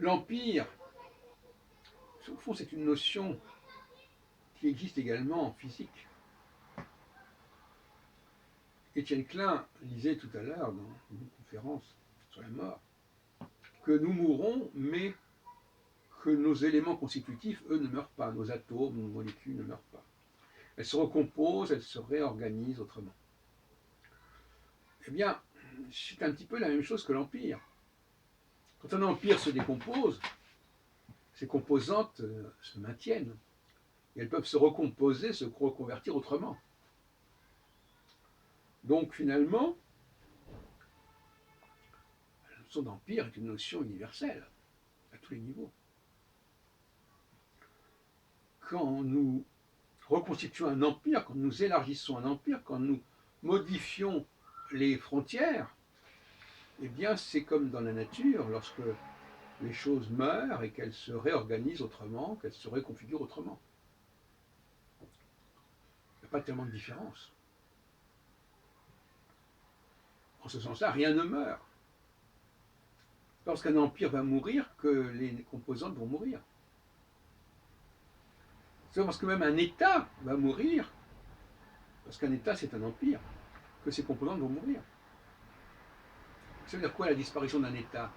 l'empire, au fond, c'est une notion qui existe également en physique. Étienne Klein lisait tout à l'heure dans une conférence sur la mort que nous mourrons, mais que nos éléments constitutifs, eux, ne meurent pas. Nos atomes, nos molécules ne meurent pas. Elles se recomposent, elles se réorganisent autrement. Eh bien, c'est un petit peu la même chose que l'Empire. Quand un empire se décompose, ses composantes se maintiennent. Et elles peuvent se recomposer, se reconvertir autrement. Donc finalement, la notion d'empire est une notion universelle, à tous les niveaux. Quand nous reconstituons un empire, quand nous élargissons un empire, quand nous modifions les frontières, eh bien c'est comme dans la nature, lorsque les choses meurent et qu'elles se réorganisent autrement, qu'elles se reconfigurent autrement. Il n'y a pas tellement de différence. En ce sens-là, rien ne meurt. Lorsqu'un empire va mourir, que les composantes vont mourir. C'est parce que même un État va mourir, parce qu'un État c'est un empire, que ses composantes vont mourir. Ça veut dire quoi la disparition d'un État?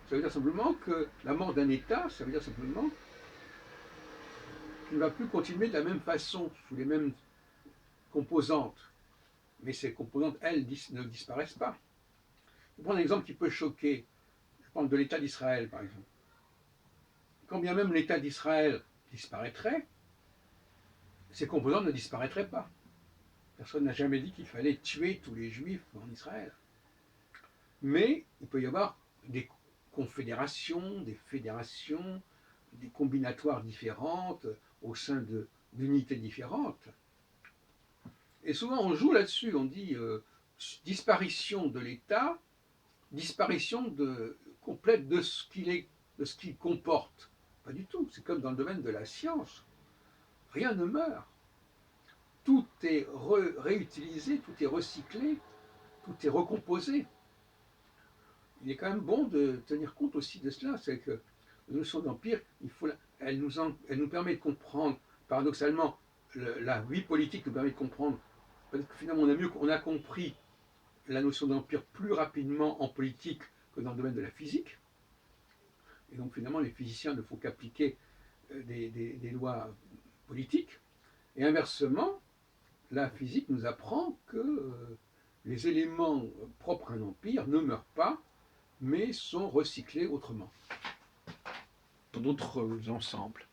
Ça veut dire simplement que la mort d'un État, ça veut dire simplement qu'il ne va plus continuer de la même façon, sous les mêmes composantes. Mais ces composantes, elles, ne disparaissent pas. Je vais prendre un exemple qui peut choquer. Je parle de l'État d'Israël, par exemple. Quand bien même l'État d'Israël disparaîtrait, ces composantes ne disparaîtraient pas. Personne n'a jamais dit qu'il fallait tuer tous les juifs en Israël. Mais il peut y avoir des confédérations, des fédérations, des combinatoires différentes au sein d'unités différentes. Et souvent on joue là-dessus, on dit disparition de l'État, disparition complète de ce qu'il est, de ce qu'il comporte. Pas du tout, c'est comme dans le domaine de la science. Rien ne meurt. Tout est réutilisé, tout est recyclé, tout est recomposé. Il est quand même bon de tenir compte aussi de cela, c'est que la notion d'empire, elle nous permet de comprendre, paradoxalement, la vie politique nous permet de comprendre, parce que finalement on a compris la notion d'empire plus rapidement en politique que dans le domaine de la physique. Et donc finalement les physiciens ne font qu'appliquer des lois politiques. Et inversement, la physique nous apprend que les éléments propres à un empire ne meurent pas, mais sont recyclés autrement, dans d'autres ensembles.